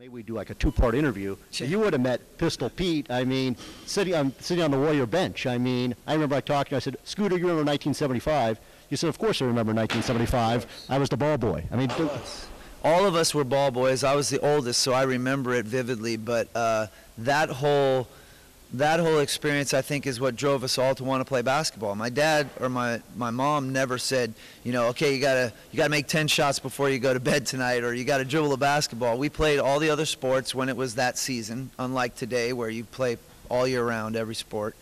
Maybe we do like a two-part interview. So you would have met Pistol Pete. I mean, sitting on the Warrior bench. I mean, I remember I talked to you. I said, Scooter, you remember 1975? You said, of course I remember 1975. I was the ball boy. I mean, all of us were ball boys. I was the oldest, so I remember it vividly. But that whole experience, I think, is what drove us all to want to play basketball. My dad or my mom never said, you know, okay, you gotta make 10 shots before you go to bed tonight, or you gotta dribble a basketball. We played all the other sports when it was that season, unlike today where you play all year round every sport.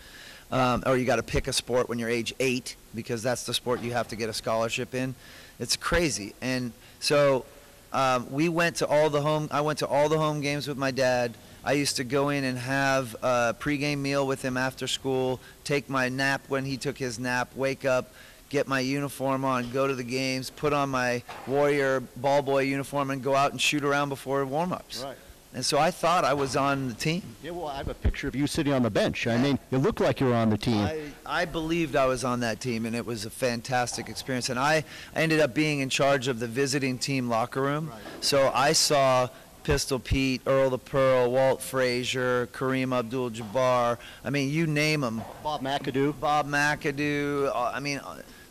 Or you gotta pick a sport when you're age 8 because that's the sport you have to get a scholarship in. It's crazy. And so I went to all the home games with my dad. I used to go in and have a pregame meal with him after school, take my nap when he took his nap, wake up, get my uniform on, go to the games, put on my Warrior ball boy uniform, and go out and shoot around before warm-ups. Right. And so I thought I was on the team. Yeah, well, I have a picture of you sitting on the bench. I mean, you look like you were on the team. I believed I was on that team, and it was a fantastic experience. And I ended up being in charge of the visiting team locker room. Right. So I saw Pistol Pete, Earl the Pearl, Walt Frazier, Kareem Abdul-Jabbar. I mean, you name them. Bob McAdoo.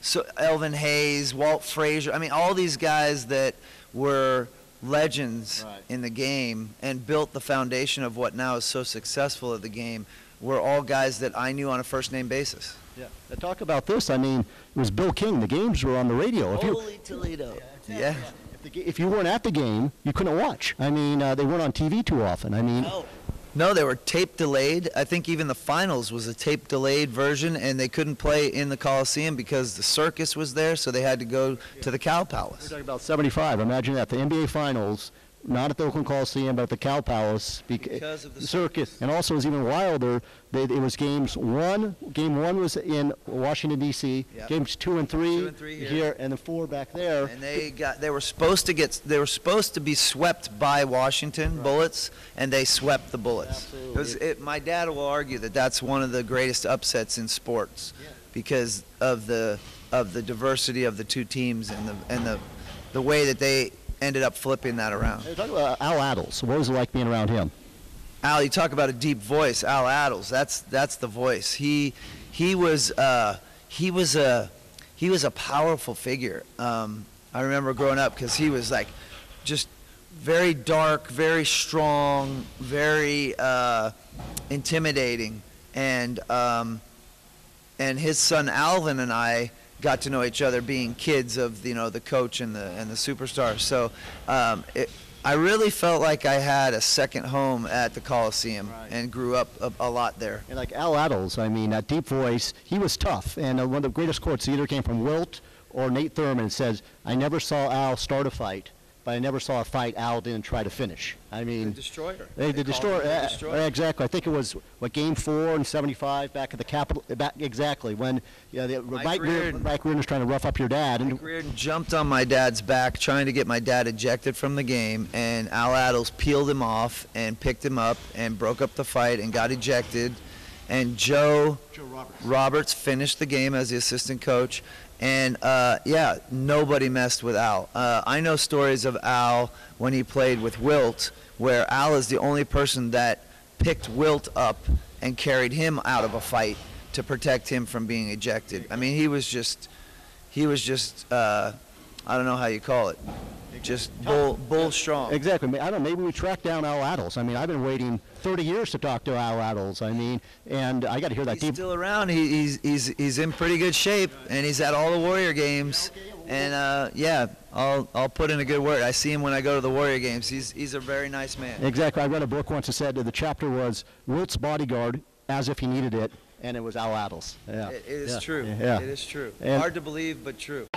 So Elvin Hayes, Walt Frazier. I mean, all these guys that were legends in the game and built the foundation of what now is so successful at the game were all guys that I knew on a first-name basis. Yeah. Now talk about this. I mean, it was Bill King. The games were on the radio. Holy Toledo. Yeah. If you weren't at the game, you couldn't watch. I mean, they weren't on TV too often. I mean, no, they were tape delayed. I think even the finals was a tape delayed version, and they couldn't play in the Coliseum because the circus was there, so they had to go to the Cow Palace. We're talking about 75. Imagine that, the NBA Finals, not at the Oakland Coliseum, but at the Cow Palace because of the circus. And also, it was even wilder. It was Game 1 was in Washington D.C. Yep. Games 2 and 3 here, and the 4 back there. And they were supposed to be swept by Washington Bullets, and they swept the Bullets. My dad will argue that that's one of the greatest upsets in sports because of the diversity of the two teams and the way that they ended up flipping that around. Hey, talk about Al Attles. What was it like being around him? Al, you talk about a deep voice. Al Attles, that's the voice. He was a powerful figure. I remember growing up because he was like just very dark, very strong, very intimidating, and his son Alvin and I got to know each other being kids of the coach and the superstar. So I really felt like I had a second home at the Coliseum and grew up a lot there. And like Al Attles, I mean, that deep voice, he was tough. And one of the greatest quotes either came from Wilt or Nate Thurman. Says, "I never saw Al start a fight, but I never saw a fight Al didn't try to finish." I mean, the destroyer. The destroyer. Exactly. I think it was Game 4 in '75 back at the Capitol. Exactly when Mike Riordan was trying to rough up your dad. Mike Riordan jumped on my dad's back trying to get my dad ejected from the game, and Al Attles peeled him off and picked him up and broke up the fight and got ejected. And Joe Roberts finished the game as the assistant coach. And nobody messed with Al. I know stories of Al when he played with Wilt, where Al is the only person that picked Wilt up and carried him out of a fight to protect him from being ejected. I mean, he was just I don't know how you call it, just bull strong. Exactly. I don't know, maybe we track down Al Attles. I mean, I've been waiting 30 years to talk to Al Attles. I mean, and I got to hear that. He's still around. He's in pretty good shape, and he's at all the Warrior games. And I'll put in a good word. I see him when I go to the Warrior games. He's a very nice man. Exactly. I read a book once that said the chapter was Wilt's bodyguard as if he needed it, and it was Al Attles. Yeah. It is true. Yeah. It is true. Hard to believe, but true.